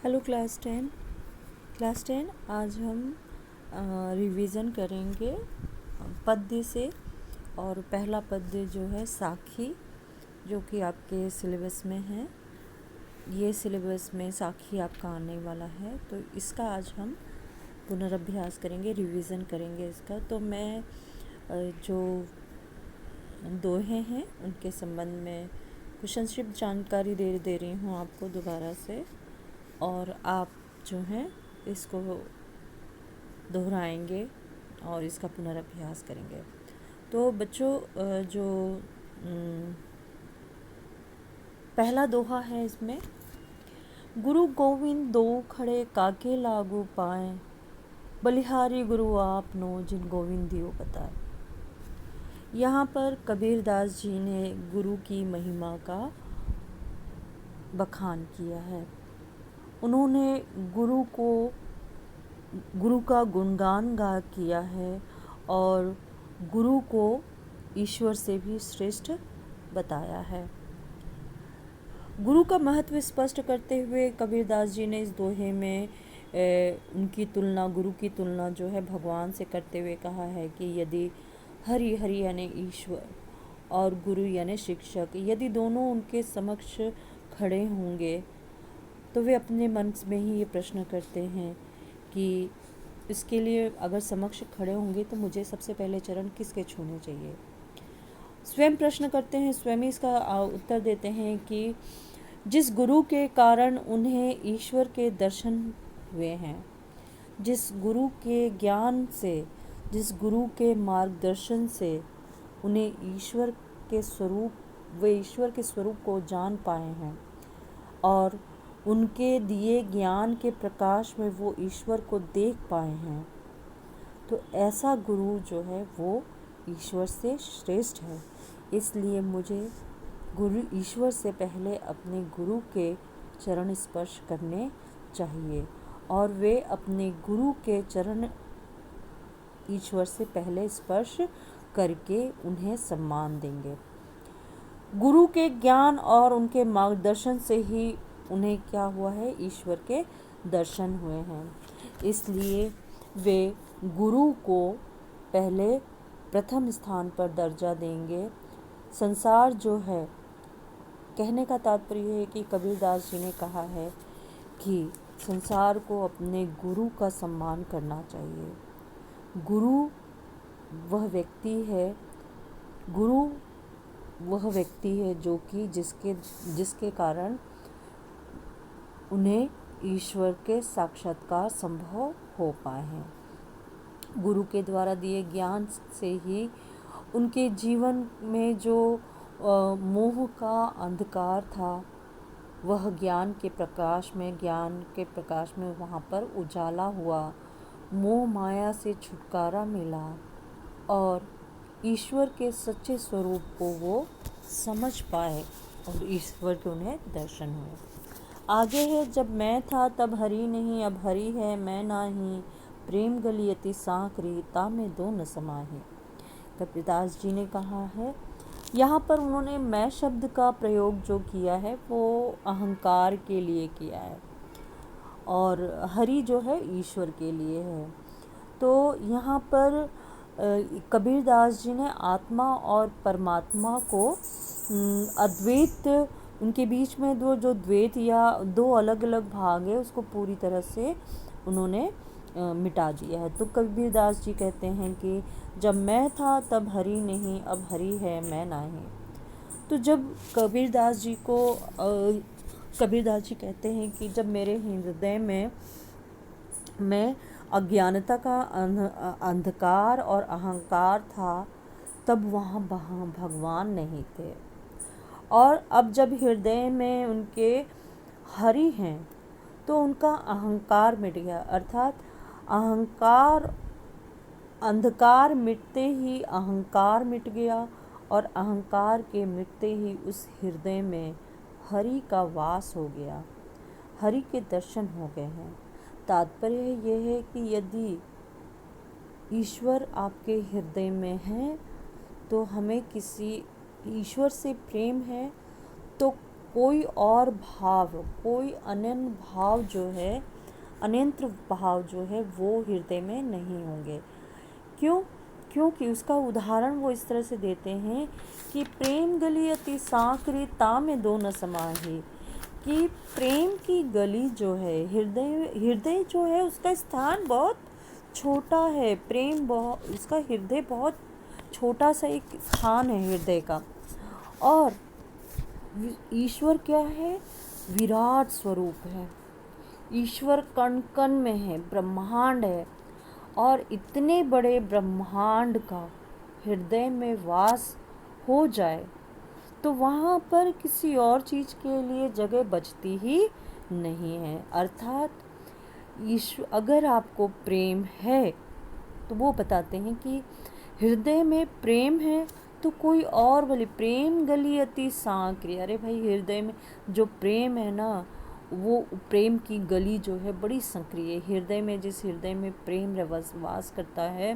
Hello class ten आज हम revision करेंगे पद्य से। और पहला पद्य जो है साखी, जो कि आपके सिलेबस में है। ये सिलेबस में साखी आपका आने वाला है, तो इसका आज हम पुनरअभ्यास करेंगे, रिवीजन करेंगे इसका। तो मैं जो दोहे हैं उनके संबंध में कुछ संक्षिप्त जानकारी दे रही हूँ आपको दोबारा से, और आप जो हैं इसको दोहराएंगे और इसका पुनरअभ्यास करेंगे। तो बच्चों, जो पहला दोहा है इसमें, गुरु गोविंद दो खड़े काके लागू पाए, बलिहारी गुरु आपनो जिन गोविंद दियो बताए। यहाँ पर कबीरदास जी ने गुरु की महिमा का बखान किया है। उन्होंने गुरु का गुणगान किया है और गुरु को ईश्वर से भी श्रेष्ठ बताया है। गुरु का महत्व स्पष्ट करते हुए कबीरदास जी ने इस दोहे में उनकी तुलना, गुरु की तुलना जो है भगवान से करते हुए कहा है कि यदि हरि यानी ईश्वर और गुरु यानी शिक्षक, यदि दोनों उनके समक्ष खड़े होंगे तो वे अपने मन में ही ये प्रश्न करते हैं कि इसके लिए अगर समक्ष खड़े होंगे तो मुझे सबसे पहले चरण किसके छूने चाहिए। स्वयं प्रश्न करते हैं, स्वयं इसका उत्तर देते हैं कि जिस गुरु के कारण उन्हें ईश्वर के दर्शन हुए हैं, जिस गुरु के ज्ञान से, जिस गुरु के मार्गदर्शन से उन्हें ईश्वर के स्वरूप को जान पाए हैं और उनके दिए ज्ञान के प्रकाश में वो ईश्वर को देख पाए हैं, तो ऐसा गुरु जो है वो ईश्वर से श्रेष्ठ है। इसलिए मुझे गुरु ईश्वर से पहले अपने गुरु के चरण स्पर्श करने चाहिए और वे अपने गुरु के चरण ईश्वर से पहले स्पर्श करके उन्हें सम्मान देंगे। गुरु के ज्ञान और उनके मार्गदर्शन से ही उन्हें क्या हुआ है, ईश्वर के दर्शन हुए हैं। इसलिए वे गुरु को पहले प्रथम स्थान पर दर्जा देंगे। संसार जो है, कहने का तात्पर्य है कि कबीरदास जी ने कहा है कि संसार को अपने गुरु का सम्मान करना चाहिए। गुरु वह व्यक्ति है जो कि जिसके कारण उन्हें ईश्वर के साक्षात्कार संभव हो पाए हैं। गुरु के द्वारा दिए ज्ञान से ही उनके जीवन में जो मोह का अंधकार था, वह ज्ञान के प्रकाश में वहाँ पर उजाला हुआ, मोह माया से छुटकारा मिला और ईश्वर के सच्चे स्वरूप को वो समझ पाए और ईश्वर के उन्हें दर्शन हुए। आगे है, जब मैं था तब हरि नहीं, अब हरि है मैं नाही, प्रेम गलियति सांकरी तामे दो न समाहे। कबीरदास जी ने कहा है, यहाँ पर उन्होंने मैं शब्द का प्रयोग जो किया है वो अहंकार के लिए किया है और हरि जो है ईश्वर के लिए है। तो यहाँ पर कबीरदास जी ने आत्मा और परमात्मा को अद्वैत, उनके बीच में जो द्वैत या दो अलग अलग भाग है उसको पूरी तरह से उन्होंने मिटा दिया है। तो कबीरदास जी कहते हैं कि जब मैं था तब हरि नहीं, अब हरि है मैं नहीं। तो जब कबीरदास जी कहते हैं कि जब मेरे हृदय में अज्ञानता का अंधकार और अहंकार था, तब वहाँ भगवान नहीं थे, और अब जब हृदय में उनके हरि हैं तो उनका अहंकार मिट गया। अर्थात अंधकार मिटते ही अहंकार मिट गया और अहंकार के मिटते ही उस हृदय में हरि का वास हो गया, हरि के दर्शन हो गए हैं। तात्पर्य यह है कि यदि ईश्वर आपके हृदय में है तो हमें किसी ईश्वर से प्रेम है तो कोई और भाव, कोई अनन्य भाव जो है, अनंत भाव जो है वो हृदय में नहीं होंगे। क्यों? क्योंकि उसका उदाहरण वो इस तरह से देते हैं कि प्रेम गली अति सांकरी तामे दो न समाही, कि प्रेम की गली जो है, हृदय जो है उसका स्थान बहुत छोटा है। प्रेम बहुत, उसका हृदय बहुत छोटा सा एक स्थान है हृदय का। और ईश्वर क्या है? विराट स्वरूप है। ईश्वर कण कण में है, ब्रह्मांड है। और इतने बड़े ब्रह्मांड का हृदय में वास हो जाए तो वहाँ पर किसी और चीज़ के लिए जगह बचती ही नहीं है। अर्थात ईश्वर, अगर आपको प्रेम है तो वो बताते हैं कि हृदय में प्रेम है तो कोई और बोले प्रेम गली अति सांकरी। अरे भाई, हृदय में जो प्रेम है ना, वो प्रेम की गली जो है बड़ी संक्रिय है। हृदय में, जिस हृदय में प्रेम वास करता है,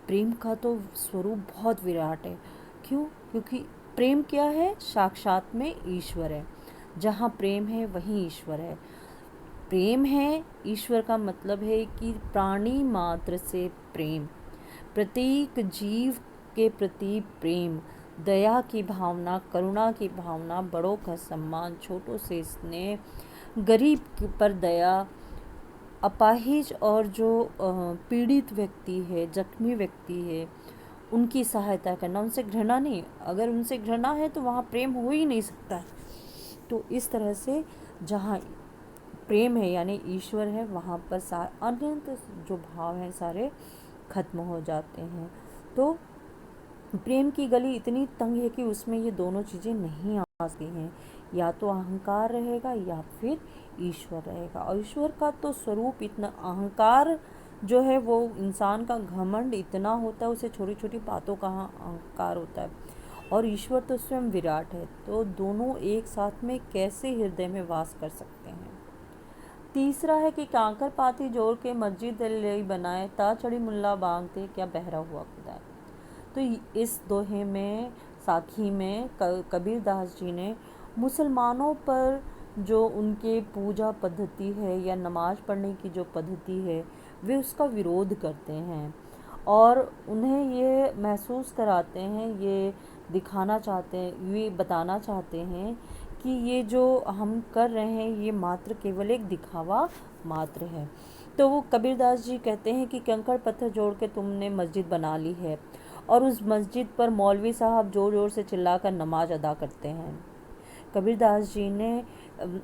प्रेम का तो स्वरूप बहुत विराट है। क्यों? क्योंकि प्रेम क्या है? साक्षात में ईश्वर है। जहाँ प्रेम है वहीं ईश्वर है। प्रेम है, ईश्वर का मतलब है कि प्राणी मात्र से प्रेम, प्रत्येक जीव के प्रति प्रेम, दया की भावना, करुणा की भावना, बड़ों का सम्मान, छोटों से स्नेह, गरीब पर दया, अपाहिज और जो पीड़ित व्यक्ति है, जख्मी व्यक्ति है, उनकी सहायता करना, उनसे घृणा नहीं। अगर उनसे घृणा है तो वहाँ प्रेम हो ही नहीं सकता है। तो इस तरह से जहाँ प्रेम है यानी ईश्वर है, वहाँ पर अनंत जो भाव हैं सारे खत्म हो जाते हैं। तो प्रेम की गली इतनी तंग है कि उसमें ये दोनों चीज़ें नहीं आ सकती हैं। या तो अहंकार रहेगा या फिर ईश्वर रहेगा। और ईश्वर का तो स्वरूप इतना, अहंकार जो है वो इंसान का घमंड इतना होता है, उसे छोटी छोटी बातों का अहंकार होता है। और ईश्वर तो स्वयं विराट है। तो दोनों एक साथ में कैसे हृदय में वास कर सकते हैं। तीसरा है कि कांकर पाती जोड़ के मस्जिद बनाए, ता चढ़ी मुल्ला बांगते, क्या बहरा हुआ खुदा। तो इस दोहे में, साखी में कबीर दास जी ने मुसलमानों पर जो उनके पूजा पद्धति है या नमाज पढ़ने की जो पद्धति है, वे उसका विरोध करते हैं और उन्हें ये महसूस कराते हैं, ये दिखाना चाहते हैं, ये बताना चाहते हैं कि ये जो हम कर रहे हैं ये मात्र केवल एक दिखावा मात्र है। तो वो कबीरदास जी कहते हैं कि कंकड़ पत्थर जोड़ के तुमने मस्जिद बना ली है और उस मस्जिद पर मौलवी साहब जोर जोर से चिल्लाकर नमाज अदा करते हैं। कबीरदास जी ने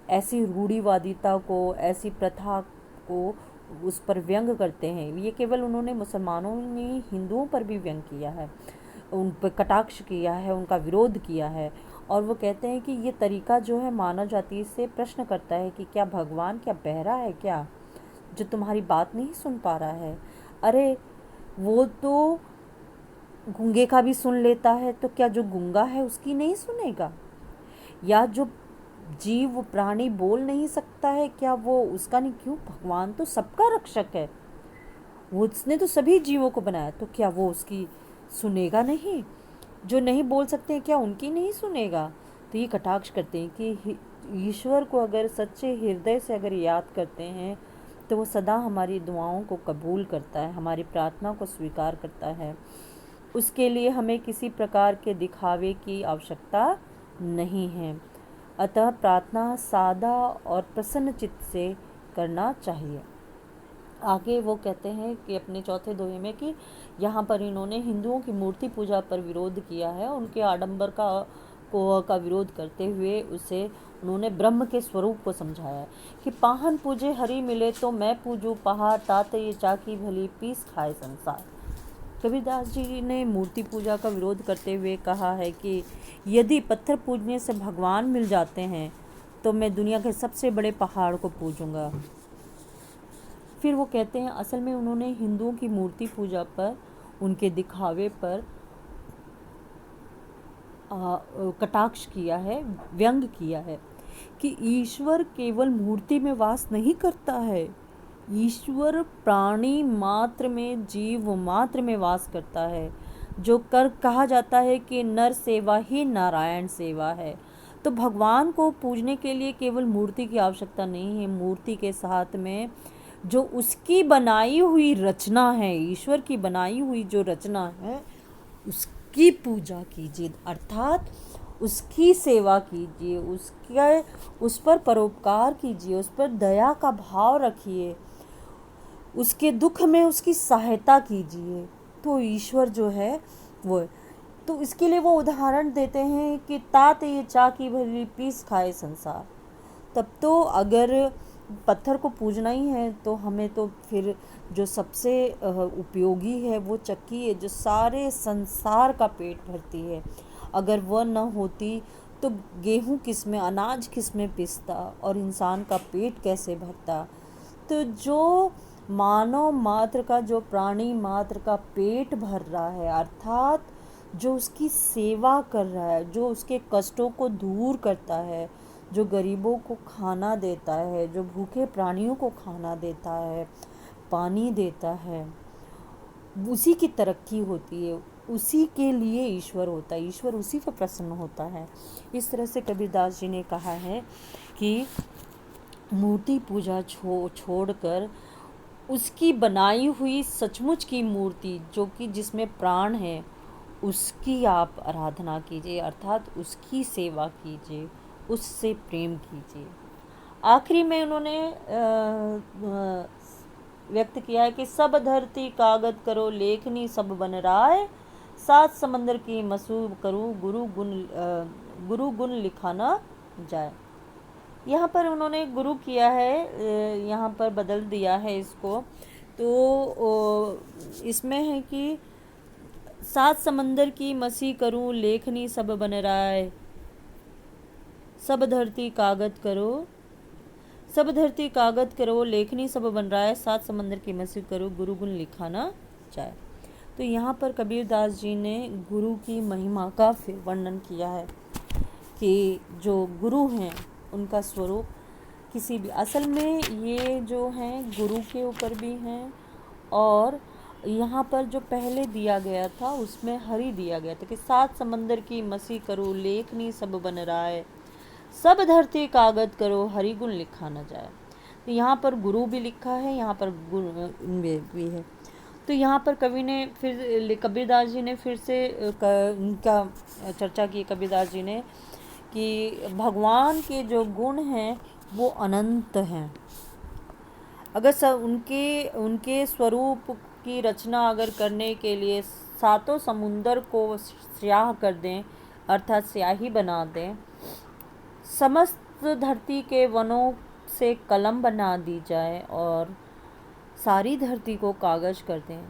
ऐसी रूढ़िवादिता को, ऐसी प्रथा को उस पर व्यंग करते हैं। ये केवल उन्होंने मुसलमानों ने, हिंदुओं पर भी व्यंग किया है, उन पर कटाक्ष किया है, उनका विरोध किया है। और वो कहते हैं कि ये तरीका जो है मानव जाति से प्रश्न करता है कि क्या भगवान क्या बहरा है क्या, जो तुम्हारी बात नहीं सुन पा रहा है? अरे वो तो गूंगे का भी सुन लेता है, तो क्या जो गूंगा है उसकी नहीं सुनेगा? या जो जीव प्राणी बोल नहीं सकता है, क्या वो उसका नहीं? क्यों? भगवान तो सबका रक्षक है, वो उसने तो सभी जीवों को बनाया, तो क्या वो उसकी सुनेगा नहीं? जो नहीं बोल सकते हैं क्या उनकी नहीं सुनेगा? तो ये कटाक्ष करते हैं कि ईश्वर को अगर सच्चे हृदय से अगर याद करते हैं तो वो सदा हमारी दुआओं को कबूल करता है, हमारी प्रार्थना को स्वीकार करता है। उसके लिए हमें किसी प्रकार के दिखावे की आवश्यकता नहीं है। अतः प्रार्थना सादा और प्रसन्न चित्त से करना चाहिए। आगे वो कहते हैं कि अपने चौथे दोहे में कि यहाँ पर इन्होंने हिंदुओं की मूर्ति पूजा पर विरोध किया है, उनके आडंबर का विरोध करते हुए उसे उन्होंने ब्रह्म के स्वरूप को समझाया है कि पाहन पूजे हरि मिले तो मैं पूजूं पहाड़, तात ये चाकी भली पीस खाए संसार। कबीरदास जी ने मूर्ति पूजा का विरोध करते हुए कहा है कि यदि पत्थर पूजने से भगवान मिल जाते हैं तो मैं दुनिया के सबसे बड़े पहाड़ को पूजूंगा। फिर वो कहते हैं असल में उन्होंने हिंदुओं की मूर्ति पूजा पर, उनके दिखावे पर कटाक्ष किया है, व्यंग किया है कि ईश्वर केवल मूर्ति में वास नहीं करता है, ईश्वर प्राणी मात्र में, जीव मात्र में वास करता है। जो कहा जाता है कि नर सेवा ही नारायण सेवा है, तो भगवान को पूजने के लिए केवल मूर्ति की आवश्यकता नहीं है, मूर्ति के साथ में जो उसकी बनाई हुई रचना है, ईश्वर की बनाई हुई जो रचना है, उसकी पूजा कीजिए, अर्थात उसकी सेवा कीजिए, उस पर परोपकार कीजिए, उस पर दया का भाव रखिए, उसके दुख में उसकी सहायता कीजिए। तो ईश्वर जो है वो, तो इसके लिए वो उदाहरण देते हैं कि तात ये चाकी भली पीस खाए संसार। तब तो अगर पत्थर को पूजना ही है तो हमें तो फिर जो सबसे उपयोगी है वो चक्की है, जो सारे संसार का पेट भरती है। अगर वह न होती तो गेहूँ किस में, अनाज किस में पिसता और इंसान का पेट कैसे भरता। तो जो मानव मात्र का, जो प्राणी मात्र का पेट भर रहा है, अर्थात जो उसकी सेवा कर रहा है, जो उसके कष्टों को दूर करता है, जो गरीबों को खाना देता है, जो भूखे प्राणियों को खाना देता है, पानी देता है, उसी की तरक्की होती है, उसी के लिए ईश्वर होता है, ईश्वर उसी पर प्रसन्न होता है। इस तरह से कबीरदास जी ने कहा है कि मूर्ति पूजा छोड़कर उसकी बनाई हुई सचमुच की मूर्ति, जो कि जिसमें प्राण है, उसकी आप आराधना कीजिए, अर्थात उसकी सेवा कीजिए, उससे प्रेम कीजिए। आखिरी में उन्होंने व्यक्त किया है कि सब धरती कागज करो लेखनी सब बन राय, सात समंदर की मसूब करूँ गुरु गुण लिखा न जाए। यहाँ पर उन्होंने गुरु किया है, यहाँ पर बदल दिया है इसको। तो इसमें है कि सात समंदर की मसी करूँ लेखनी सब बन राय, सब धरती कागज करो, सब धरती कागज करो लेखनी सब बन रहा है, सात समंदर की मसी करो गुरु गुण लिखा ना जाए। तो यहाँ पर कबीरदास जी ने गुरु की महिमा का फिर वर्णन किया है कि जो गुरु हैं उनका स्वरूप किसी भी, असल में ये जो हैं गुरु के ऊपर भी हैं, और यहाँ पर जो पहले दिया गया था उसमें हरि दिया गया था कि सात समंदर की मसी करो लेखनी सब बन रहा है, सब धरती कागज करो हरि गुण लिखा न जाए। तो यहाँ पर गुरु भी लिखा है, यहाँ पर गुण भी है। तो यहाँ पर कवि ने फिर, कबीरदास जी ने फिर से उनका चर्चा की, कबीरदास जी ने, कि भगवान के जो गुण हैं वो अनंत हैं। अगर सब उनके स्वरूप की रचना अगर करने के लिए सातों समुंदर को स्याह कर दें, अर्थात स्याही बना दें, समस्त धरती के वनों से कलम बना दी जाए और सारी धरती को कागज कर दें,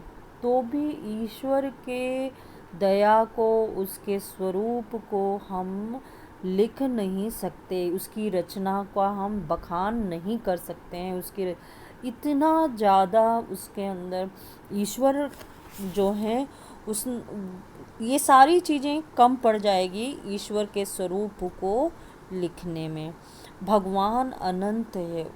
तो भी ईश्वर के दया को, उसके स्वरूप को हम लिख नहीं सकते, उसकी रचना का हम बखान नहीं कर सकते हैं। उसके इतना ज़्यादा उसके अंदर ईश्वर जो हैं, उस ये सारी चीज़ें कम पड़ जाएगी ईश्वर के स्वरूप को लिखने में। भगवान अनंत है,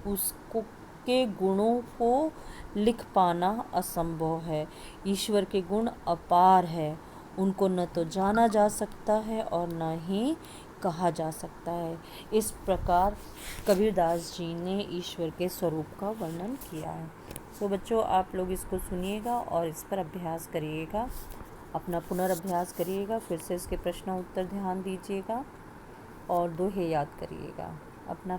उसको के गुणों को लिख पाना असंभव है। ईश्वर के गुण अपार है, उनको न तो जाना जा सकता है और न ही कहा जा सकता है। इस प्रकार कबीरदास जी ने ईश्वर के स्वरूप का वर्णन किया है। तो बच्चों, आप लोग इसको सुनिएगा और इस पर अभ्यास करिएगा, अपना पुनर्अभ्यास करिएगा, फिर से इसके प्रश्न उत्तर ध्यान दीजिएगा और दोहे याद करिएगा। अपना